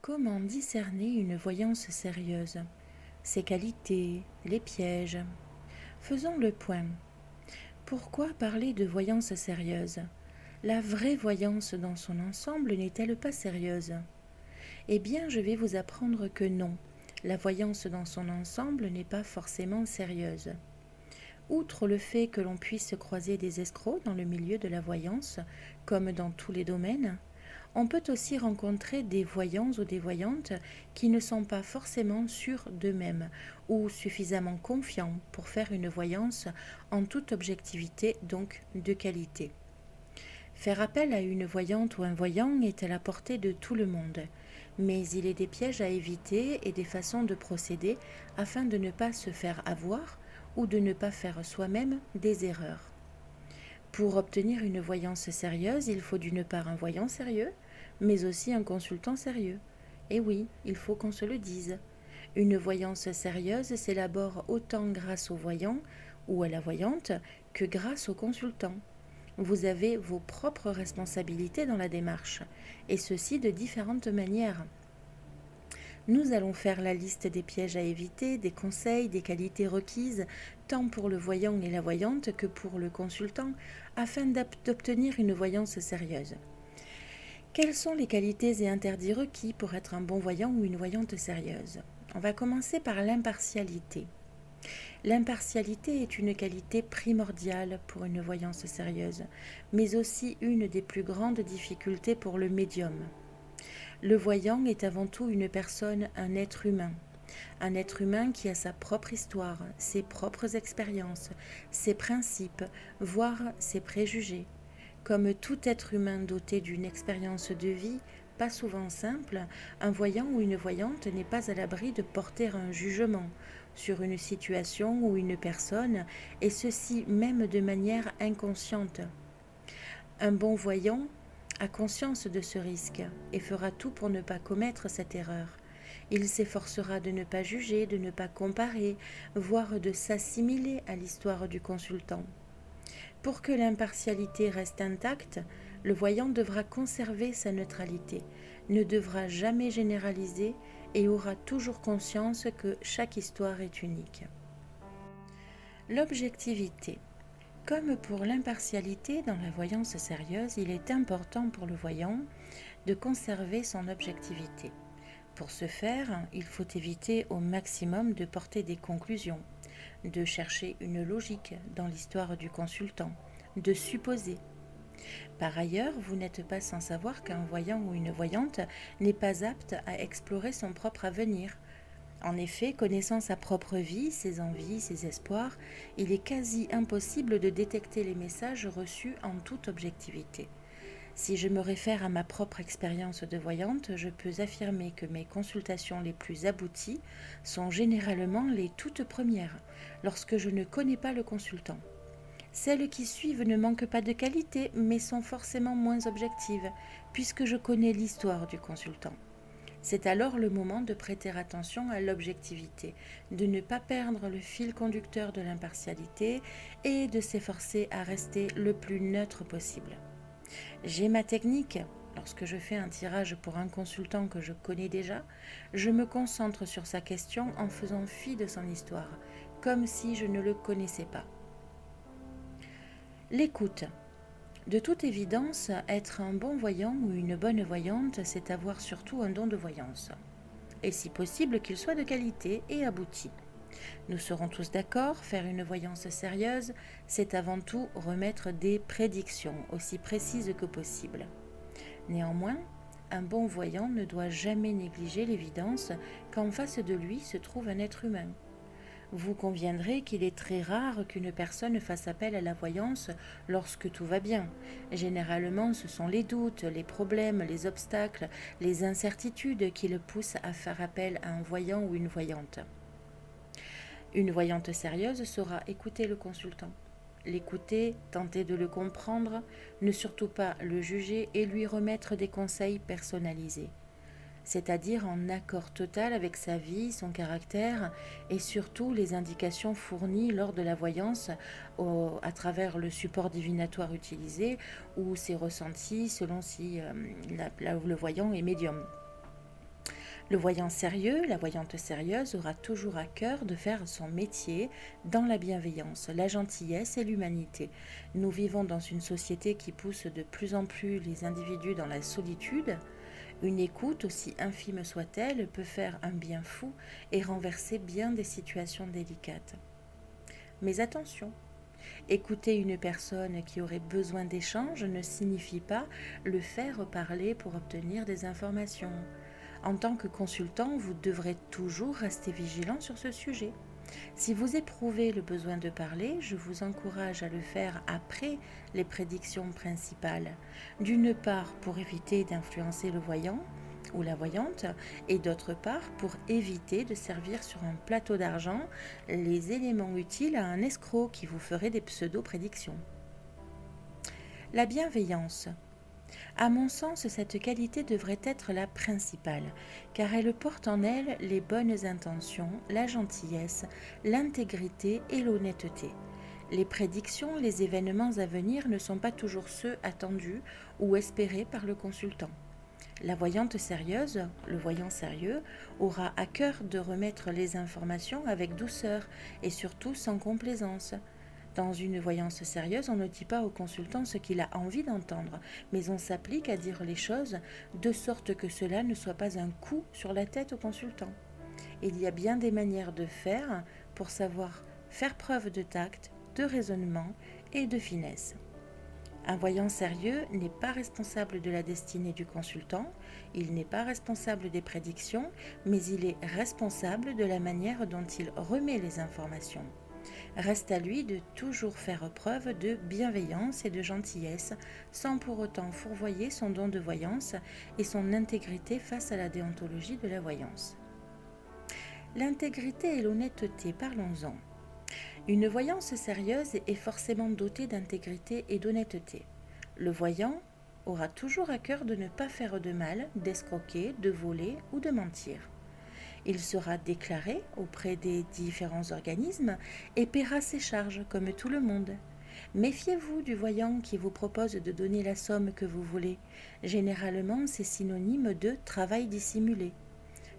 Comment discerner une voyance sérieuse? Ses qualités, les pièges. Faisons le point. Pourquoi parler de voyance sérieuse? La vraie voyance dans son ensemble n'est-elle pas sérieuse? Eh bien, je vais vous apprendre que non. La voyance dans son ensemble n'est pas forcément sérieuse. Outre le fait que l'on puisse croiser des escrocs dans le milieu de la voyance, comme dans tous les domaines, on peut aussi rencontrer des voyants ou des voyantes qui ne sont pas forcément sûrs d'eux-mêmes ou suffisamment confiants pour faire une voyance en toute objectivité, donc de qualité. Faire appel à une voyante ou un voyant est à la portée de tout le monde, mais il est des pièges à éviter et des façons de procéder afin de ne pas se faire avoir ou de ne pas faire soi-même des erreurs. Pour obtenir une voyance sérieuse, il faut d'une part un voyant sérieux, mais aussi un consultant sérieux. Et oui, il faut qu'on se le dise. Une voyance sérieuse s'élabore autant grâce au voyant ou à la voyante que grâce au consultant. Vous avez vos propres responsabilités dans la démarche, et ceci de différentes manières. Nous allons faire la liste des pièges à éviter, des conseils, des qualités requises, tant pour le voyant et la voyante que pour le consultant, afin d'obtenir une voyance sérieuse. Quelles sont les qualités et interdits requis pour être un bon voyant ou une voyante sérieuse? On va commencer par l'impartialité. L'impartialité est une qualité primordiale pour une voyance sérieuse, mais aussi une des plus grandes difficultés pour le médium. Le voyant est avant tout une personne, un être humain qui a sa propre histoire, ses propres expériences, ses principes, voire ses préjugés. Comme tout être humain doté d'une expérience de vie, pas souvent simple, un voyant ou une voyante n'est pas à l'abri de porter un jugement sur une situation ou une personne, et ceci même de manière inconsciente. Un bon voyant a conscience de ce risque et fera tout pour ne pas commettre cette erreur. Il s'efforcera de ne pas juger, de ne pas comparer, voire de s'assimiler à l'histoire du consultant. Pour que l'impartialité reste intacte, le voyant devra conserver sa neutralité, ne devra jamais généraliser et aura toujours conscience que chaque histoire est unique. L'objectivité. Comme pour l'impartialité dans la voyance sérieuse, il est important pour le voyant de conserver son objectivité. Pour ce faire, il faut éviter au maximum de porter des conclusions, de chercher une logique dans l'histoire du consultant, de supposer. Par ailleurs, vous n'êtes pas sans savoir qu'un voyant ou une voyante n'est pas apte à explorer son propre avenir. En effet, connaissant sa propre vie, ses envies, ses espoirs, il est quasi impossible de détecter les messages reçus en toute objectivité. Si je me réfère à ma propre expérience de voyante, je peux affirmer que mes consultations les plus abouties sont généralement les toutes premières, lorsque je ne connais pas le consultant. Celles qui suivent ne manquent pas de qualité, mais sont forcément moins objectives, puisque je connais l'histoire du consultant. C'est alors le moment de prêter attention à l'objectivité, de ne pas perdre le fil conducteur de l'impartialité et de s'efforcer à rester le plus neutre possible. J'ai ma technique. Lorsque je fais un tirage pour un consultant que je connais déjà, je me concentre sur sa question en faisant fi de son histoire, comme si je ne le connaissais pas. L'écoute. De toute évidence, être un bon voyant ou une bonne voyante, c'est avoir surtout un don de voyance. Et si possible qu'il soit de qualité et abouti. Nous serons tous d'accord, faire une voyance sérieuse, c'est avant tout remettre des prédictions aussi précises que possible. Néanmoins, un bon voyant ne doit jamais négliger l'évidence qu'en face de lui se trouve un être humain. Vous conviendrez qu'il est très rare qu'une personne fasse appel à la voyance lorsque tout va bien. Généralement, ce sont les doutes, les problèmes, les obstacles, les incertitudes qui le poussent à faire appel à un voyant ou une voyante. Une voyante sérieuse saura écouter le consultant. L'écouter, tenter de le comprendre, ne surtout pas le juger et lui remettre des conseils personnalisés, c'est-à-dire en accord total avec sa vie, son caractère et surtout les indications fournies lors de la voyance à travers le support divinatoire utilisé ou ses ressentis selon si le voyant est médium. Le voyant sérieux, la voyante sérieuse aura toujours à cœur de faire son métier dans la bienveillance, la gentillesse et l'humanité. Nous vivons dans une société qui pousse de plus en plus les individus dans la solitude. Une écoute, aussi infime soit-elle, peut faire un bien fou et renverser bien des situations délicates. Mais attention, écouter une personne qui aurait besoin d'échange ne signifie pas le faire parler pour obtenir des informations. En tant que consultant, vous devrez toujours rester vigilant sur ce sujet. Si vous éprouvez le besoin de parler, je vous encourage à le faire après les prédictions principales. D'une part, pour éviter d'influencer le voyant ou la voyante, et d'autre part, pour éviter de servir sur un plateau d'argent les éléments utiles à un escroc qui vous ferait des pseudo-prédictions. La bienveillance. À mon sens, cette qualité devrait être la principale, car elle porte en elle les bonnes intentions, la gentillesse, l'intégrité et l'honnêteté. Les prédictions, les événements à venir ne sont pas toujours ceux attendus ou espérés par le consultant. La voyante sérieuse, le voyant sérieux, aura à cœur de remettre les informations avec douceur et surtout sans complaisance. Dans une voyance sérieuse, on ne dit pas au consultant ce qu'il a envie d'entendre, mais on s'applique à dire les choses de sorte que cela ne soit pas un coup sur la tête au consultant. Il y a bien des manières de faire pour savoir faire preuve de tact, de raisonnement et de finesse. Un voyant sérieux n'est pas responsable de la destinée du consultant, il n'est pas responsable des prédictions, mais il est responsable de la manière dont il remet les informations. Reste à lui de toujours faire preuve de bienveillance et de gentillesse, sans pour autant fourvoyer son don de voyance et son intégrité face à la déontologie de la voyance. L'intégrité et l'honnêteté, parlons-en. Une voyance sérieuse est forcément dotée d'intégrité et d'honnêteté. Le voyant aura toujours à cœur de ne pas faire de mal, d'escroquer, de voler ou de mentir. Il sera déclaré auprès des différents organismes et paiera ses charges comme tout le monde. Méfiez-vous du voyant qui vous propose de donner la somme que vous voulez. Généralement, c'est synonyme de travail dissimulé.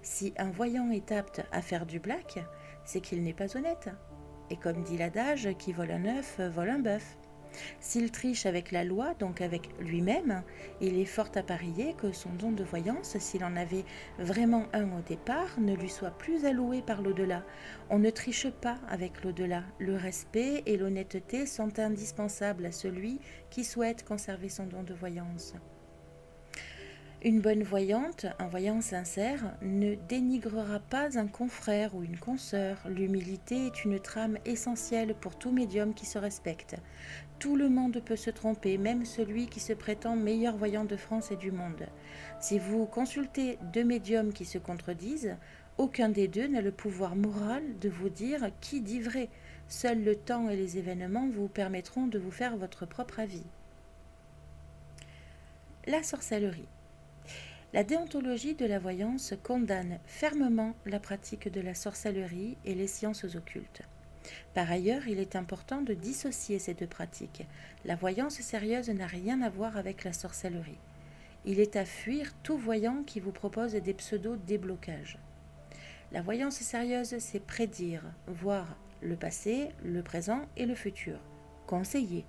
Si un voyant est apte à faire du black, c'est qu'il n'est pas honnête. Et comme dit l'adage, qui vole un œuf, vole un bœuf. S'il triche avec la loi, donc avec lui-même, il est fort à parier que son don de voyance, s'il en avait vraiment un au départ, ne lui soit plus alloué par l'au-delà. On ne triche pas avec l'au-delà. Le respect et l'honnêteté sont indispensables à celui qui souhaite conserver son don de voyance. Une bonne voyante, un voyant sincère, ne dénigrera pas un confrère ou une consoeur. L'humilité est une trame essentielle pour tout médium qui se respecte. Tout le monde peut se tromper, même celui qui se prétend meilleur voyant de France et du monde. Si vous consultez deux médiums qui se contredisent, aucun des deux n'a le pouvoir moral de vous dire qui dit vrai. Seul le temps et les événements vous permettront de vous faire votre propre avis. La sorcellerie. La déontologie de la voyance condamne fermement la pratique de la sorcellerie et les sciences occultes. Par ailleurs, il est important de dissocier ces deux pratiques. La voyance sérieuse n'a rien à voir avec la sorcellerie. Il est à fuir tout voyant qui vous propose des pseudo-déblocages. La voyance sérieuse, c'est prédire, voir le passé, le présent et le futur, conseiller,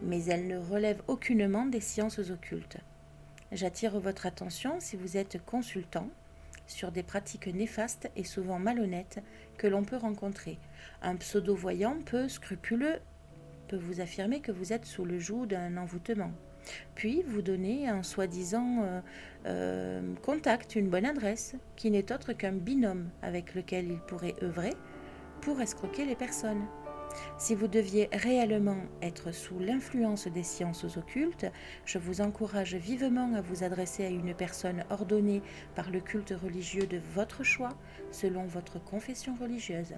mais elle ne relève aucunement des sciences occultes. J'attire votre attention, si vous êtes consultant, sur des pratiques néfastes et souvent malhonnêtes que l'on peut rencontrer. Un pseudo-voyant peu scrupuleux peut vous affirmer que vous êtes sous le joug d'un envoûtement, puis vous donner un soi-disant contact, une bonne adresse, qui n'est autre qu'un binôme avec lequel il pourrait œuvrer pour escroquer les personnes. Si vous deviez réellement être sous l'influence des sciences occultes, je vous encourage vivement à vous adresser à une personne ordonnée par le culte religieux de votre choix, selon votre confession religieuse.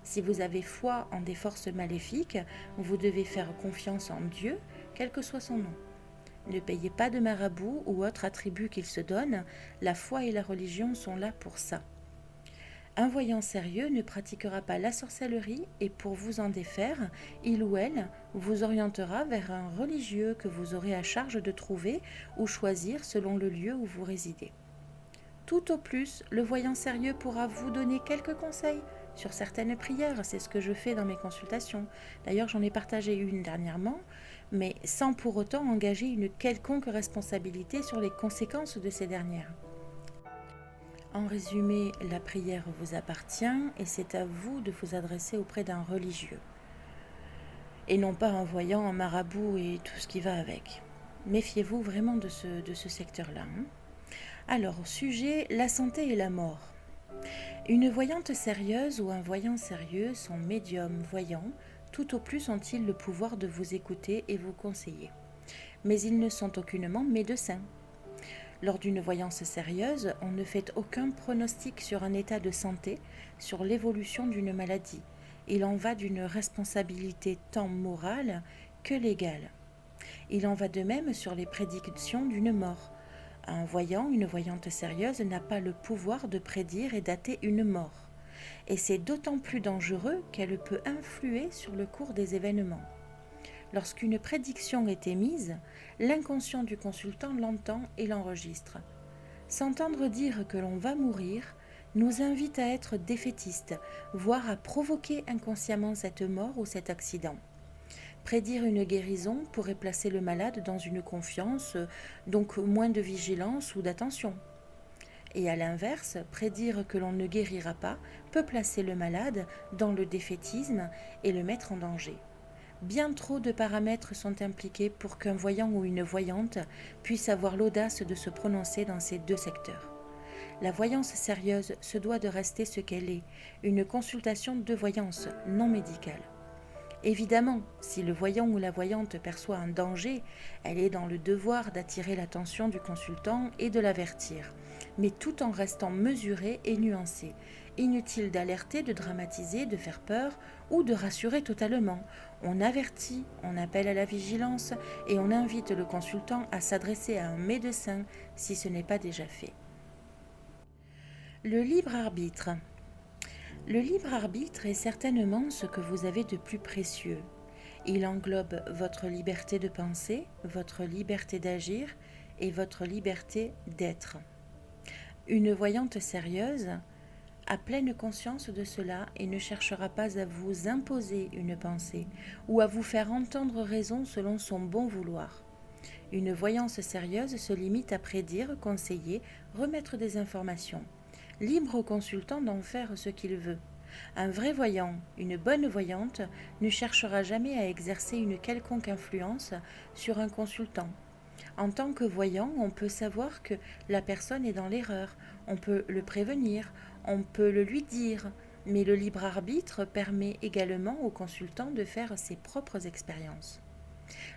Si vous avez foi en des forces maléfiques, vous devez faire confiance en Dieu, quel que soit son nom. Ne payez pas de marabout ou autre attribut qu'il se donne, la foi et la religion sont là pour ça. Un voyant sérieux ne pratiquera pas la sorcellerie et pour vous en défaire, il ou elle vous orientera vers un religieux que vous aurez à charge de trouver ou choisir selon le lieu où vous résidez. Tout au plus, le voyant sérieux pourra vous donner quelques conseils sur certaines prières. C'est ce que je fais dans mes consultations. D'ailleurs, j'en ai partagé une dernièrement, mais sans pour autant engager une quelconque responsabilité sur les conséquences de ces dernières. En résumé, la prière vous appartient et c'est à vous de vous adresser auprès d'un religieux. Et non pas un voyant, un marabout et tout ce qui va avec. Méfiez-vous vraiment de ce secteur-là. Alors, sujet, la santé et la mort. Une voyante sérieuse ou un voyant sérieux sont médiums, voyants, tout au plus ont-ils le pouvoir de vous écouter et vous conseiller. Mais ils ne sont aucunement médecins. Lors d'une voyance sérieuse, on ne fait aucun pronostic sur un état de santé, sur l'évolution d'une maladie. Il en va d'une responsabilité tant morale que légale. Il en va de même sur les prédictions d'une mort. Un voyant, une voyante sérieuse n'a pas le pouvoir de prédire et dater une mort. Et c'est d'autant plus dangereux qu'elle peut influer sur le cours des événements. Lorsqu'une prédiction est émise, l'inconscient du consultant l'entend et l'enregistre. S'entendre dire que l'on va mourir nous invite à être défaitistes, voire à provoquer inconsciemment cette mort ou cet accident. Prédire une guérison pourrait placer le malade dans une confiance, donc moins de vigilance ou d'attention. Et à l'inverse, prédire que l'on ne guérira pas peut placer le malade dans le défaitisme et le mettre en danger. Bien trop de paramètres sont impliqués pour qu'un voyant ou une voyante puisse avoir l'audace de se prononcer dans ces deux secteurs. La voyance sérieuse se doit de rester ce qu'elle est, une consultation de voyance non médicale. Évidemment, si le voyant ou la voyante perçoit un danger, elle est dans le devoir d'attirer l'attention du consultant et de l'avertir, mais tout en restant mesurée et nuancée. Inutile d'alerter, de dramatiser, de faire peur ou de rassurer totalement. On avertit, on appelle à la vigilance et on invite le consultant à s'adresser à un médecin si ce n'est pas déjà fait. Le libre arbitre. Le libre arbitre est certainement ce que vous avez de plus précieux. Il englobe votre liberté de penser, votre liberté d'agir et votre liberté d'être. Une voyante sérieuse a pleine conscience de cela et ne cherchera pas à vous imposer une pensée ou à vous faire entendre raison selon son bon vouloir. Une voyance sérieuse se limite à prédire, conseiller, remettre des informations. Libre au consultant d'en faire ce qu'il veut. Un vrai voyant, une bonne voyante, ne cherchera jamais à exercer une quelconque influence sur un consultant. En tant que voyant, on peut savoir que la personne est dans l'erreur, on peut le prévenir, on peut le lui dire, mais le libre arbitre permet également au consultant de faire ses propres expériences.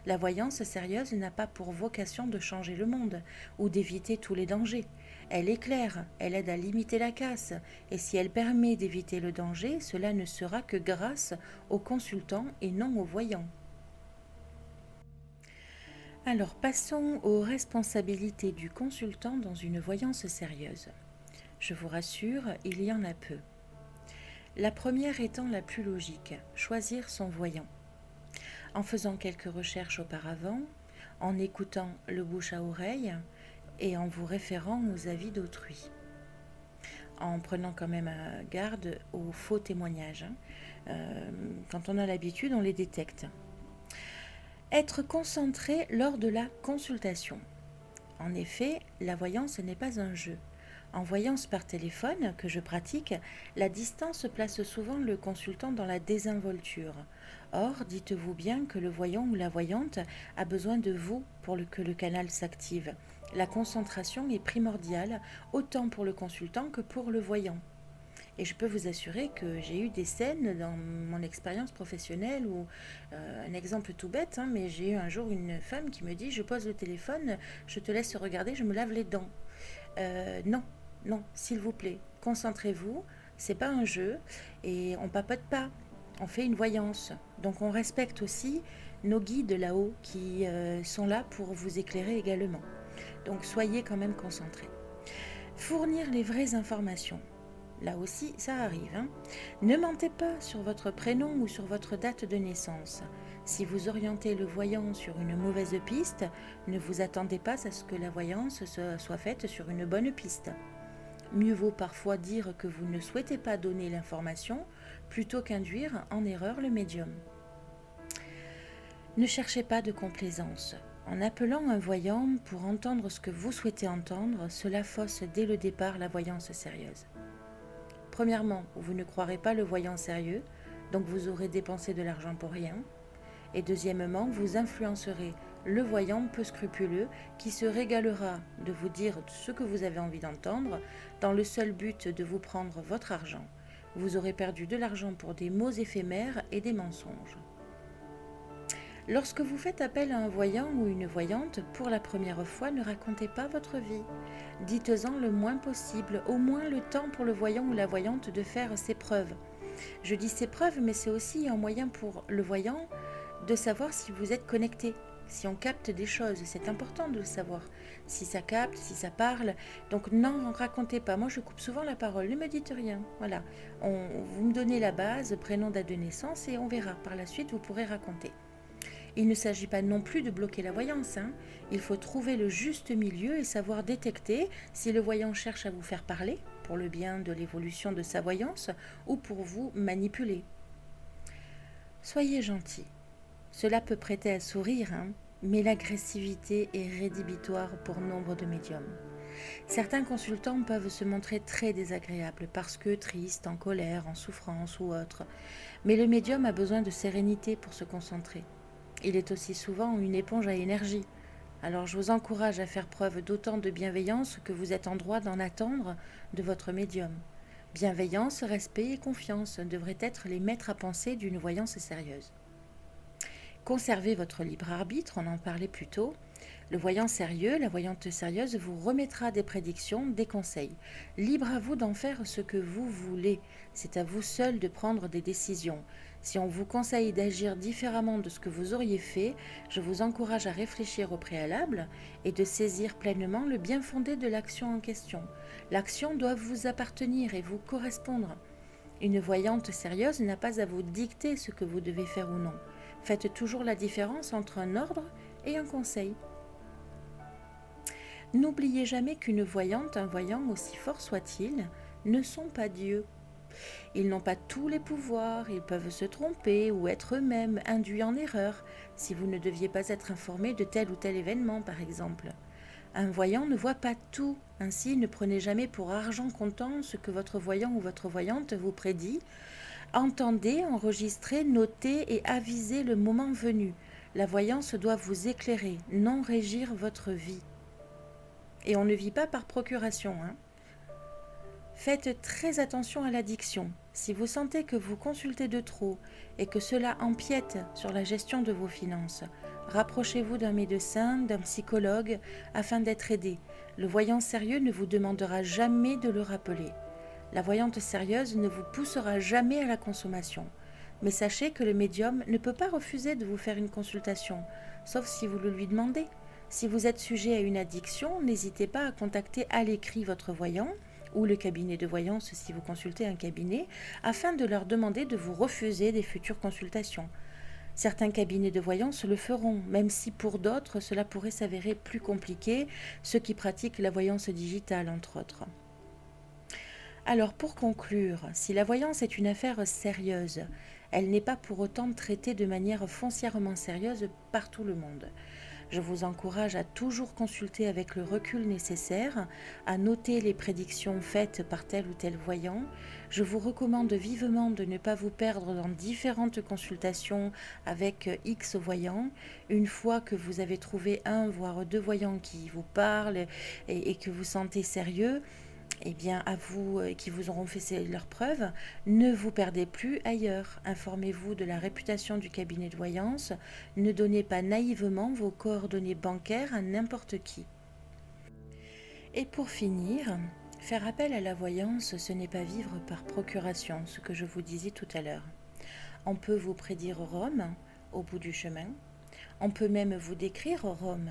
La voyance sérieuse n'a pas pour vocation de changer le monde ou d'éviter tous les dangers. Elle éclaire, elle aide à limiter la casse, et si elle permet d'éviter le danger, cela ne sera que grâce au consultant et non au voyant. Alors passons aux responsabilités du consultant dans une voyance sérieuse. Je vous rassure, il y en a peu. La première étant la plus logique, choisir son voyant. En faisant quelques recherches auparavant, en écoutant le bouche à oreille et en vous référant aux avis d'autrui. En prenant quand même garde aux faux témoignages. Quand on a l'habitude, on les détecte. Être concentré lors de la consultation. En effet, la voyance n'est pas un jeu. En voyance par téléphone, que je pratique, la distance place souvent le consultant dans la désinvolture. Or, dites-vous bien que le voyant ou la voyante a besoin de vous pour que le canal s'active. La concentration est primordiale, autant pour le consultant que pour le voyant. Et je peux vous assurer que j'ai eu des scènes dans mon expérience professionnelle où, un exemple tout bête, mais j'ai eu un jour une femme qui me dit « Je pose le téléphone, je te laisse regarder, je me lave les dents. » Non, s'il vous plaît, concentrez-vous, c'est pas un jeu et on papote pas, on fait une voyance. Donc on respecte aussi nos guides là-haut qui sont là pour vous éclairer également. Donc soyez quand même concentrés. Fournir les vraies informations. Là aussi, ça arrive. Ne mentez pas sur votre prénom ou sur votre date de naissance. Si vous orientez le voyant sur une mauvaise piste, ne vous attendez pas à ce que la voyance soit faite sur une bonne piste. Mieux vaut parfois dire que vous ne souhaitez pas donner l'information plutôt qu'induire en erreur le médium. Ne cherchez pas de complaisance. En appelant un voyant pour entendre ce que vous souhaitez entendre, cela fausse dès le départ la voyance sérieuse. Premièrement, vous ne croirez pas le voyant sérieux, donc vous aurez dépensé de l'argent pour rien. Et deuxièmement, vous influencerez le voyant peu scrupuleux qui se régalera de vous dire ce que vous avez envie d'entendre dans le seul but de vous prendre votre argent. Vous aurez perdu de l'argent pour des mots éphémères et des mensonges. Lorsque vous faites appel à un voyant ou une voyante, pour la première fois, ne racontez pas votre vie. Dites-en le moins possible, au moins le temps pour le voyant ou la voyante de faire ses preuves. Je dis ses preuves, mais c'est aussi un moyen pour le voyant de savoir si vous êtes connecté, si on capte des choses. C'est important de le savoir, si ça capte, si ça parle. Donc n'en racontez pas. Moi, je coupe souvent la parole. Ne me dites rien. Voilà. Vous me donnez la base, prénom, date de naissance, et on verra. Par la suite, vous pourrez raconter. Il ne s'agit pas non plus de bloquer la voyance. Il faut trouver le juste milieu et savoir détecter si le voyant cherche à vous faire parler, pour le bien de l'évolution de sa voyance, ou pour vous manipuler. Soyez gentil. Cela peut prêter à sourire, mais l'agressivité est rédhibitoire pour nombre de médiums. Certains consultants peuvent se montrer très désagréables parce que tristes, en colère, en souffrance ou autre. Mais le médium a besoin de sérénité pour se concentrer. Il est aussi souvent une éponge à énergie. Alors je vous encourage à faire preuve d'autant de bienveillance que vous êtes en droit d'en attendre de votre médium. Bienveillance, respect et confiance devraient être les maîtres à penser d'une voyance sérieuse. Conservez votre libre arbitre, on en parlait plus tôt. Le voyant sérieux, la voyante sérieuse vous remettra des prédictions, des conseils. Libre à vous d'en faire ce que vous voulez. C'est à vous seul de prendre des décisions. Si on vous conseille d'agir différemment de ce que vous auriez fait, je vous encourage à réfléchir au préalable et de saisir pleinement le bien fondé de l'action en question. L'action doit vous appartenir et vous correspondre. Une voyante sérieuse n'a pas à vous dicter ce que vous devez faire ou non. Faites toujours la différence entre un ordre et un conseil. N'oubliez jamais qu'une voyante, un voyant, aussi fort soit-il, ne sont pas Dieu. Ils n'ont pas tous les pouvoirs, ils peuvent se tromper ou être eux-mêmes induits en erreur si vous ne deviez pas être informé de tel ou tel événement, par exemple. Un voyant ne voit pas tout, ainsi ne prenez jamais pour argent comptant ce que votre voyant ou votre voyante vous prédit. Entendez, enregistrez, notez et avisez le moment venu. La voyance doit vous éclairer, non régir votre vie. Et on ne vit pas par procuration. Faites très attention à l'addiction. Si vous sentez que vous consultez de trop et que cela empiète sur la gestion de vos finances, rapprochez-vous d'un médecin, d'un psychologue afin d'être aidé. Le voyant sérieux ne vous demandera jamais de le rappeler. La voyante sérieuse ne vous poussera jamais à la consommation. Mais sachez que le médium ne peut pas refuser de vous faire une consultation, sauf si vous le lui demandez. Si vous êtes sujet à une addiction, n'hésitez pas à contacter à l'écrit votre voyant ou le cabinet de voyance si vous consultez un cabinet, afin de leur demander de vous refuser des futures consultations. Certains cabinets de voyance le feront, même si pour d'autres cela pourrait s'avérer plus compliqué, ceux qui pratiquent la voyance digitale entre autres. Alors pour conclure, si la voyance est une affaire sérieuse, elle n'est pas pour autant traitée de manière foncièrement sérieuse par tout le monde. Je vous encourage à toujours consulter avec le recul nécessaire, à noter les prédictions faites par tel ou tel voyant. Je vous recommande vivement de ne pas vous perdre dans différentes consultations avec X voyants. Une fois que vous avez trouvé un voire deux voyants qui vous parlent et que vous sentez sérieux, eh bien, à vous qui vous auront fait leurs preuves, ne vous perdez plus ailleurs. Informez-vous de la réputation du cabinet de voyance. Ne donnez pas naïvement vos coordonnées bancaires à n'importe qui. Et pour finir, faire appel à la voyance, ce n'est pas vivre par procuration, ce que je vous disais tout à l'heure. On peut vous prédire Rome au bout du chemin. On peut même vous décrire Rome.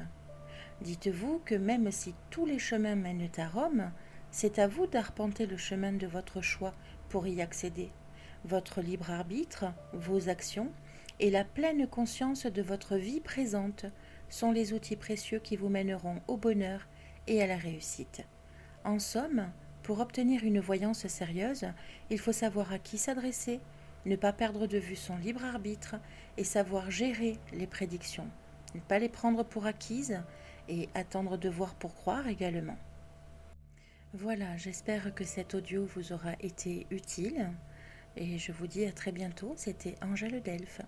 Dites-vous que même si tous les chemins mènent à Rome, c'est à vous d'arpenter le chemin de votre choix pour y accéder. Votre libre arbitre, vos actions et la pleine conscience de votre vie présente sont les outils précieux qui vous mèneront au bonheur et à la réussite. En somme, Pour obtenir une voyance sérieuse, il faut savoir à qui s'adresser, ne pas perdre de vue son libre arbitre et savoir gérer les prédictions, ne pas les prendre pour acquises et attendre de voir pour croire également. Voilà, j'espère que cet audio vous aura été utile et je vous dis à très bientôt. C'était Angèle Delphes.